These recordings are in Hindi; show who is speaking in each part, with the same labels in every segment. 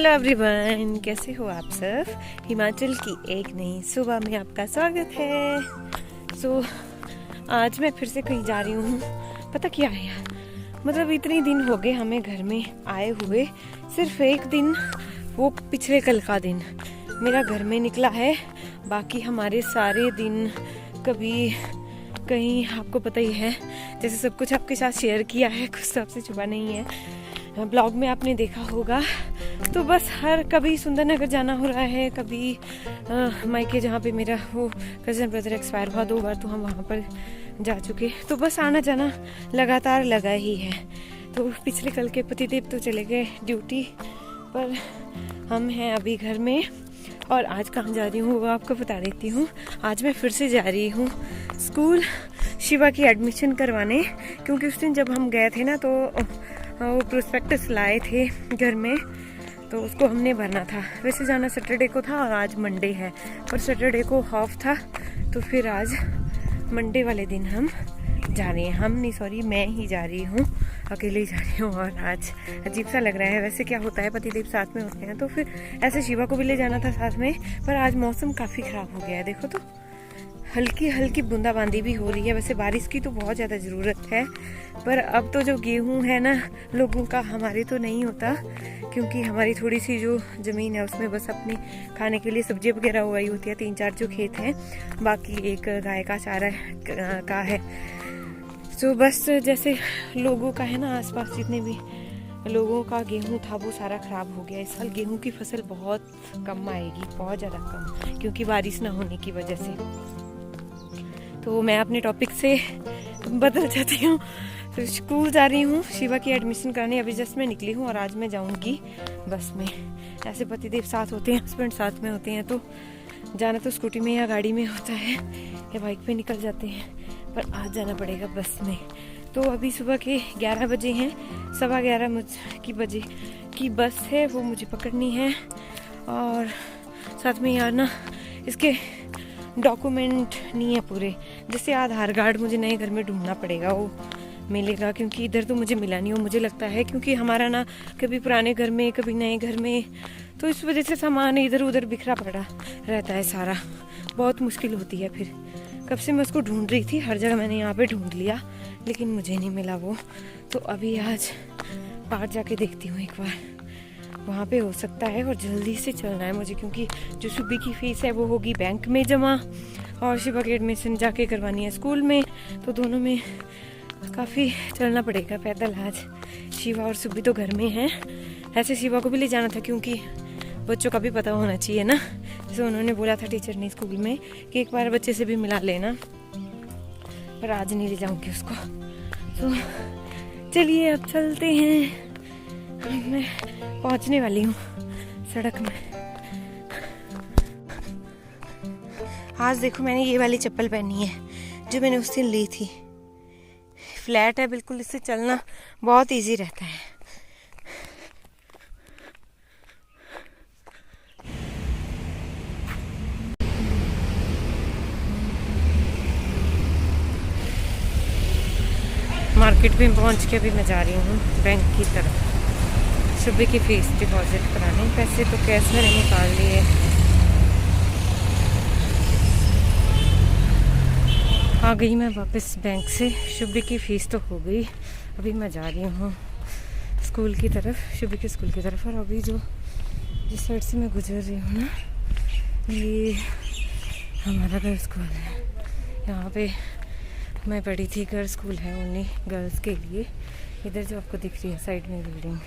Speaker 1: हेलो एवरीवन, कैसे हो आप सब। हिमाचल की एक नई सुबह में आपका स्वागत है। आज मैं फिर से कहीं जा रही हूँ। पता क्या है यार, मतलब इतने दिन हो गए हमें घर में आए हुए, सिर्फ एक दिन, वो पिछले कल का दिन मेरा घर में निकला है। बाकी हमारे सारे दिन कभी कहीं, आपको पता ही है, जैसे सब कुछ आपके साथ शेयर किया है, कुछ तो आपसे छुपा नहीं है। ब्लॉग में आपने देखा होगा। तो बस हर कभी सुंदरनगर जाना हो रहा है, कभी मायके जहाँ पे मेरा वो कज़न ब्रदर एक्सपायर हुआ 2 बार, तो हम वहाँ पर जा चुके। तो बस आना जाना लगातार लगा ही है। तो पिछले कल के पतिदेव तो चले गए ड्यूटी पर, हम हैं अभी घर में। और आज कहाँ जा रही हूँ वो आपको बता देती हूँ। आज मैं फिर से जा रही हूँ स्कूल शिवा की एडमिशन करवाने, क्योंकि उस दिन जब हम गए थे ना, तो वो प्रोस्पेक्टस लाए थे घर में, तो उसको हमने भरना था। वैसे जाना सैटरडे को था और आज मंडे है, पर सैटरडे को ऑफ था, तो फिर आज मंडे वाले दिन हम जा रहे हैं। हम नहीं, सॉरी, मैं ही जा रही हूँ, अकेले ही जा रही हूँ। और आज अजीब सा लग रहा है। वैसे क्या होता है, पतिदेव साथ में होते हैं तो फिर ऐसे शिवा को भी ले जाना था साथ में, पर आज मौसम काफ़ी ख़राब हो गया है। देखो तो हल्की हल्की बूंदाबांदी भी हो रही है। वैसे बारिश की तो बहुत ज़्यादा ज़रूरत है, पर अब तो जो गेहूं है ना लोगों का, हमारे तो नहीं होता, क्योंकि हमारी थोड़ी सी जो ज़मीन है उसमें बस अपने खाने के लिए सब्जी वगैरह उगाई होती है। 3-4 जो खेत हैं, बाकी एक गाय का चारा का है। तो बस जैसे लोगों का है ना, आसपास जितने भी लोगों का गेहूं था वो सारा ख़राब हो गया। इस साल गेहूं की फसल बहुत कम आएगी, बहुत ज़्यादा कम, क्योंकि बारिश ना होने की वजह से। तो मैं अपने टॉपिक से बदल जाती हूँ। तो स्कूल जा रही हूँ शिवा की एडमिशन कराने। अभी जस्ट मैं निकली हूँ और आज मैं जाऊँगी बस में। ऐसे पतिदेव साथ होते हैं, हस्बैंड साथ में होते हैं, तो जाना तो स्कूटी में या गाड़ी में होता है या बाइक पे निकल जाते हैं, पर आज जाना पड़ेगा बस में। तो अभी सुबह के 11 बजे हैं, 11:15 बजे की बस है, वो मुझे पकड़नी है। और साथ में यार ना, इसके डॉक्यूमेंट नहीं है पूरे, जैसे आधार कार्ड मुझे नए घर में ढूंढना पड़ेगा, वो मिलेगा, क्योंकि इधर तो मुझे मिला नहीं हो, मुझे लगता है, क्योंकि हमारा ना कभी पुराने घर में कभी नए घर में, तो इस वजह से सामान इधर उधर बिखरा पड़ा रहता है सारा, बहुत मुश्किल होती है। फिर कब से मैं उसको ढूंढ रही थी, हर जगह मैंने यहाँ पे ढूंढ लिया, लेकिन मुझे नहीं मिला वो। तो अभी आज बाहर जाके देखती हूँ एक बार, वहाँ पे हो सकता है। और जल्दी से चलना है मुझे, क्योंकि जो सुबह की फीस है वो होगी बैंक में जमा, और शिवा की एडमिशन जाके करवानी है स्कूल में, तो दोनों में काफ़ी चलना पड़ेगा पैदल। आज शिवा और सुबह तो घर में हैं। ऐसे शिवा को भी ले जाना था, क्योंकि बच्चों का भी पता होना चाहिए ना, जैसे उन्होंने बोला था टीचर ने स्कूल में कि एक बार बच्चे से भी मिला लेना, पर आज नहीं ले जाऊँगी उसको। तो चलिए अब चलते हैं। मैं पहुंचने वाली हूँ सड़क में। आज देखो, मैंने ये वाली चप्पल पहनी है जो मैंने उस दिन ली थी। फ्लैट है बिल्कुल, इससे चलना बहुत इजी रहता है। मार्केट में पहुंच के अभी मैं जा रही हूँ बैंक की तरफ, सुबह की फीस डिपॉजिट कराने। पैसे तो कैश मैंने निकाल लिए। आ गई मैं वापस बैंक से। सुबह की फ़ीस तो हो गई। अभी मैं जा रही हूँ स्कूल की तरफ, सुबह के स्कूल की तरफ। और अभी जो जिस साइड से मैं गुजर रही हूँ ना, ये हमारा गर्ल्स स्कूल है। यहाँ पे मैं पढ़ी थी, गर्ल्स स्कूल है, ओनली गर्ल्स के लिए। इधर जो आपको दिख रही है साइड में बिल्डिंग,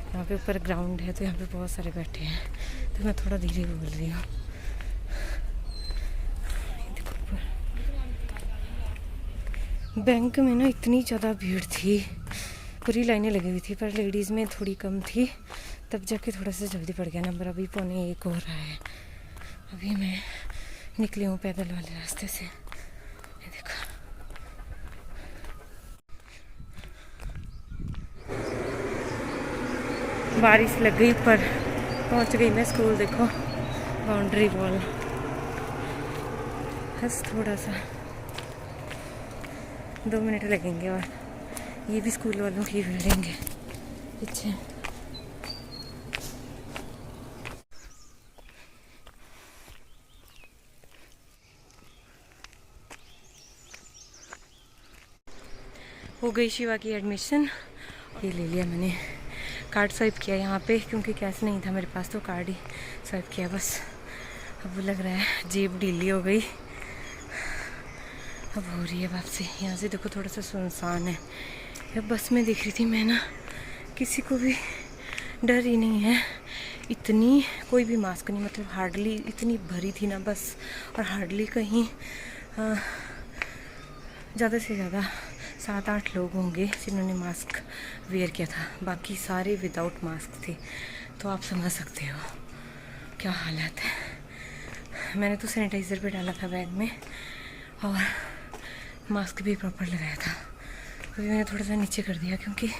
Speaker 1: यहाँ पे ऊपर ग्राउंड है, तो यहाँ पे बहुत सारे बैठे हैं, तो मैं थोड़ा धीरे बोल रही हूँ। बैंक में ना इतनी ज़्यादा भीड़ थी, पूरी लाइनें लगी हुई थी, पर लेडीज़ में थोड़ी कम थी, तब जाके थोड़ा सा जल्दी पड़ गया नंबर। अभी 1:45 हो रहा है। अभी मैं निकली हूँ पैदल वाले रास्ते से। ये देखो, बारिश लग गई, पर पहुँच गई मैं स्कूल। देखो बाउंड्री वॉल, बस थोड़ा सा 2 मिनट लगेंगे। और ये भी स्कूल वालों की बिल्डिंग है पीछे। हो गई शिवा की एडमिशन। ये ले लिया मैंने, कार्ड स्वाइप किया यहाँ पे क्योंकि कैश नहीं था मेरे पास, तो कार्ड ही स्वाइप किया बस। अब लग रहा है जेब ढीली हो गई, अब हो रही है वापसी। यहाँ से देखो थोड़ा सा सुनसान है। अब बस में देख रही थी मैं ना, किसी को भी डर ही नहीं है, इतनी कोई भी मास्क नहीं, मतलब हार्डली, इतनी भरी थी ना बस, और हार्डली कहीं ज़्यादा से ज़्यादा 7-8 लोग होंगे जिन्होंने मास्क वेयर किया था, बाकी सारे विदाउट मास्क थे। तो आप समझ सकते हो क्या हालत है। मैंने तो सैनिटाइज़र भी डाला था बैग में और मास्क भी प्रॉपर लगाया था। अभी मैंने थोड़ा सा नीचे कर दिया क्योंकि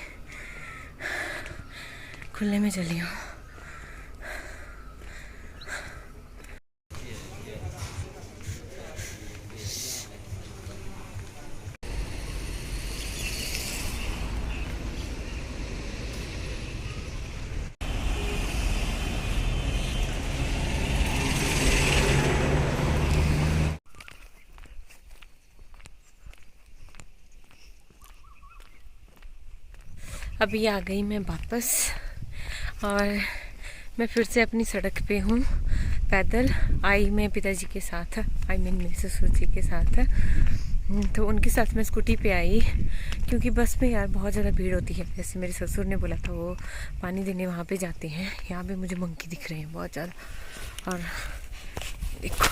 Speaker 1: खुले में चली हूँ। अभी आ गई मैं वापस और मैं फिर से अपनी सड़क पे हूँ पैदल। आई मैं पिताजी के साथ, आई मीन मेरे ससुर जी के साथ, तो उनके साथ मैं स्कूटी पे आई क्योंकि बस में यार बहुत ज़्यादा भीड़ होती है। जैसे मेरे ससुर ने बोला था वो पानी देने वहाँ पे जाते हैं। यहाँ पे मुझे मंकी दिख रहे हैं बहुत ज़्यादा। और देखो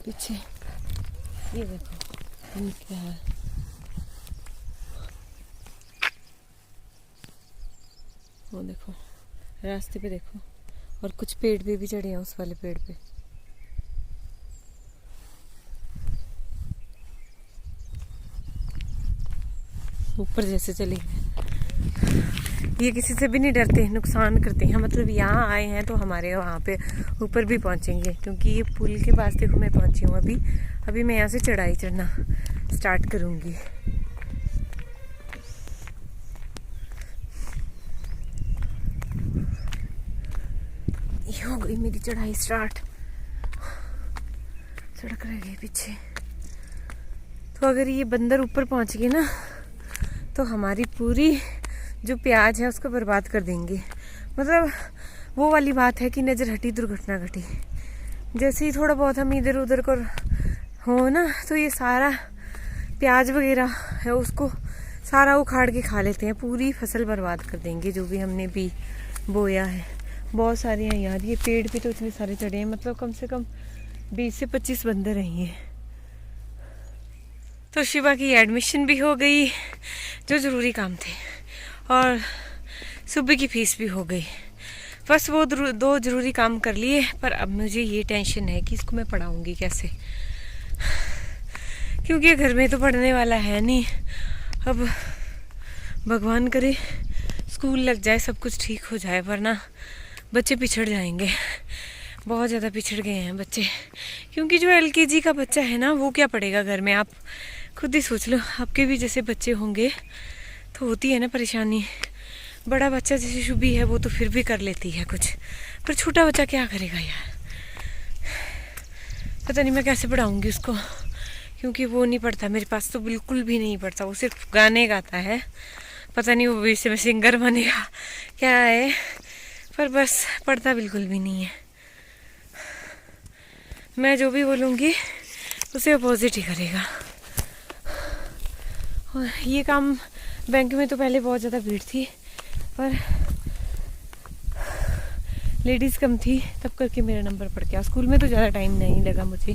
Speaker 1: पीछे, ये देखो क्या है, वो देखो रास्ते पे देखो, और कुछ पेड़ पे भी चढ़े हैं उस वाले पेड़ पे। ऊपर जैसे चले गए। ये किसी से भी नहीं डरते, नुकसान करते हैं। मतलब यहाँ आए हैं तो हमारे वहाँ पे ऊपर भी पहुँचेंगे, क्योंकि ये पुल के पास देखो मैं पहुँची हूँ। अभी मैं यहाँ से चढ़ाई चढ़ना स्टार्ट करूँगी। ये हो गई मेरी चढ़ाई स्टार्ट, सड़क रह गई पीछे। तो अगर ये बंदर ऊपर पहुँच गए ना तो हमारी पूरी जो प्याज है उसको बर्बाद कर देंगे। मतलब वो वाली बात है कि नज़र हटी दुर्घटना घटी। जैसे ही थोड़ा बहुत हम इधर उधर कर हो ना, तो ये सारा प्याज वगैरह है उसको सारा उखाड़ के खा लेते हैं, पूरी फसल बर्बाद कर देंगे जो भी हमने भी बोया है। बहुत सारे हैं यार, ये पेड़ पे तो इतने सारे चढ़े हैं, मतलब कम से कम 20 से 25 बंदर हैं ये। तो शिवा की एडमिशन भी हो गई, जो ज़रूरी काम थे, और सुबह की फीस भी हो गई। बस वो 2 ज़रूरी काम कर लिए, पर अब मुझे ये टेंशन है कि इसको मैं पढ़ाऊँगी कैसे, क्योंकि घर में तो पढ़ने वाला है नहीं। अब भगवान करे स्कूल लग जाए, सब कुछ ठीक हो जाए, वरना बच्चे पिछड़ जाएंगे। बहुत ज़्यादा पिछड़ गए हैं बच्चे, क्योंकि जो LKG का बच्चा है ना वो क्या पढ़ेगा घर में। आप खुद ही सोच लो, आपके भी जैसे बच्चे होंगे तो होती है ना परेशानी। बड़ा बच्चा जैसे शुभी है वो तो फिर भी कर लेती है कुछ, पर छोटा बच्चा क्या करेगा यार। पता नहीं मैं कैसे पढ़ाऊँगी उसको, क्योंकि वो नहीं पढ़ता, मेरे पास तो बिल्कुल भी नहीं पढ़ता। वो सिर्फ गाने गाता है, पता नहीं वो भविष्य में सिंगर बनेगा क्या है, पर बस पढ़ता बिल्कुल भी नहीं है। मैं जो भी बोलूँगी उसे अपोजिट ही करेगा। और ये काम बैंक में तो पहले बहुत ज़्यादा भीड़ थी, पर लेडीज़ कम थी, तब करके मेरा नंबर पड़ गया। स्कूल में तो ज़्यादा टाइम नहीं लगा मुझे,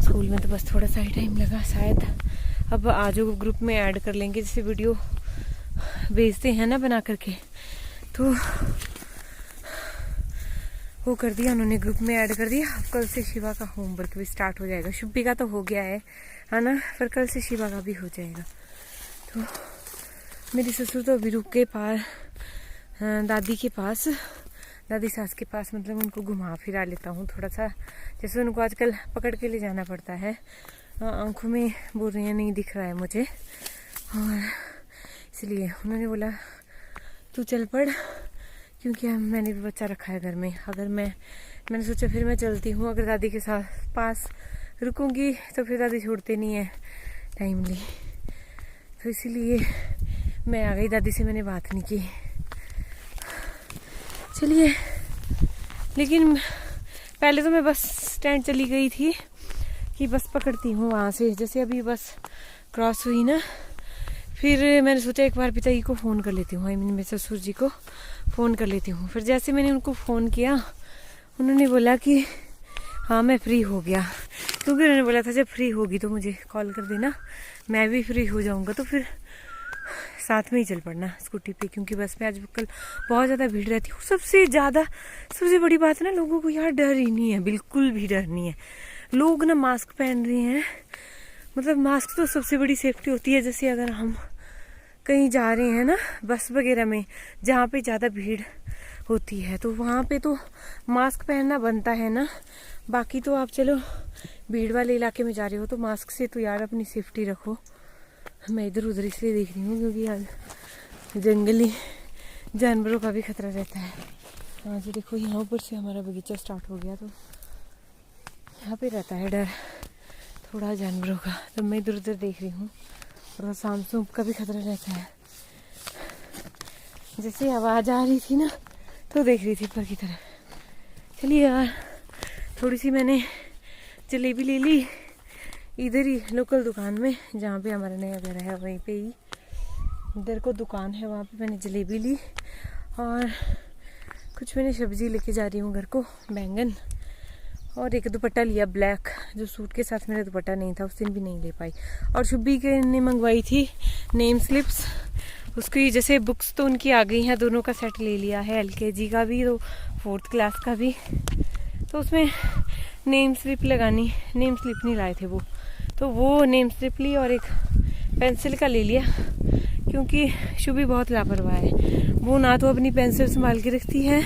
Speaker 1: स्कूल में तो बस थोड़ा सा ही टाइम लगा शायद। अब आज ग्रुप में ऐड कर लेंगे, जैसे वीडियो भेजते हैं ना बना करके, तो वो कर दिया उन्होंने, ग्रुप में ऐड कर दिया। अब कल से शिवा का होमवर्क भी स्टार्ट हो जाएगा। शुभी का तो हो गया है ना, पर कल से शिवा का भी हो जाएगा। तो मेरी ससुर तो अभी रुक के पार दादी के पास, दादी सास के पास, मतलब उनको घुमा फिरा लेता हूँ थोड़ा सा। जैसे उनको आजकल पकड़ के ले जाना पड़ता है, आंखों में बोल रही हैं नहीं दिख रहा है मुझे, और इसलिए उन्होंने बोला तू चल पड़, क्योंकि मैंने भी बच्चा रखा है घर में। अगर मैंने सोचा फिर मैं चलती हूँ, अगर दादी के साथ पास रुकूंगी तो फिर दादी छोड़ते नहीं है टाइमली। तो इसीलिए मैं आ गई। दादी से मैंने बात नहीं की। चलिए, लेकिन पहले तो मैं बस स्टैंड चली गई थी कि बस पकड़ती हूँ वहाँ से। जैसे अभी बस क्रॉस हुई ना, फिर मैंने सोचा एक बार पिताजी को फ़ोन कर लेती हूँ, आई मीन मेरे ससुर जी को फ़ोन कर लेती हूँ। फिर जैसे मैंने उनको फ़ोन किया, उन्होंने बोला कि हाँ मैं फ्री हो गया, क्योंकि उन्होंने बोला था जब फ्री होगी तो मुझे कॉल कर देना, मैं भी फ्री हो जाऊँगा तो फिर साथ में ही चल पड़ना स्कूटी पे, क्योंकि बस में आजकल बहुत ज़्यादा भीड़ रहती है। सबसे बड़ी बात है ना, लोगों को यार डर ही नहीं है, बिल्कुल भी डर नहीं है। लोग ना मास्क पहन रहे हैं, मतलब मास्क तो सबसे बड़ी सेफ्टी होती है। जैसे अगर हम कहीं जा रहे हैं ना बस वगैरह में, जहाँ पे ज़्यादा भीड़ होती है, तो वहाँ पे तो मास्क पहनना बनता है ना। बाकी तो आप चलो भीड़ वाले इलाके में जा रहे हो तो मास्क से तो यार अपनी सेफ्टी रखो। मैं इधर उधर इसलिए देख रही हूँ क्योंकि यार जंगली जानवरों का भी खतरा रहता है। हाँ जी, देखो यहाँ ऊपर से हमारा बगीचा स्टार्ट हो गया, तो यहाँ पे रहता है डर थोड़ा जानवरों का, तो मैं इधर उधर देख रही हूँ। और सांप सूप का भी खतरा रहता है। जैसे आवाज़ आ रही थी ना तो देख रही थी ऊपर की तरफ। चलिए यार, थोड़ी सी मैंने जलेबी ले ली इधर ही लोकल दुकान में, जहाँ पे हमारा नया घर है वहीं पे ही इधर को दुकान है, वहाँ पे मैंने जलेबी ली। और कुछ मैंने सब्जी लेके जा रही हूँ घर को, बैंगन, और एक दुपट्टा लिया ब्लैक, जो सूट के साथ मेरा दुपट्टा नहीं था उस दिन भी नहीं ले पाई। और शुभी के ने मंगवाई थी नेम स्लिप्स, उसकी जैसे बुक्स तो उनकी आ गई हैं, दोनों का सेट ले लिया है, LKG का भी तो 4th क्लास का भी। तो उसमें नेम स्लिप नहीं लाए थे वो, तो वो नेम स्लिप ली और एक पेंसिल का ले लिया, क्योंकि शुभी बहुत लापरवाह है। वो ना तो अपनी पेंसिल संभाल के रखती है,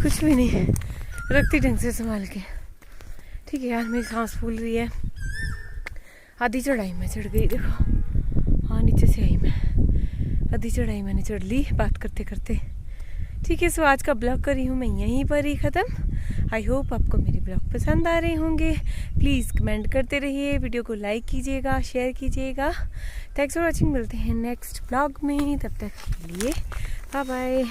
Speaker 1: कुछ भी नहीं रखती ढंग से संभाल के। ठीक है यार, मेरी सांस फूल रही है। आधी चढ़ाई में चढ़ गई, देखो। हाँ, नीचे से आई मैं, आधी चढ़ाई मैंने चढ़ ली बात करते करते। ठीक है, सो आज का ब्लॉग करी हूँ मैं यहीं पर ही ख़त्म। आई होप आपको मेरे ब्लॉग पसंद आ रहे होंगे। प्लीज़ कमेंट करते रहिए, वीडियो को लाइक कीजिएगा, शेयर कीजिएगा। थैंक्स फॉर वॉचिंग, मिलते हैं नेक्स्ट ब्लॉग में, तब तक के लिए बाय बाय।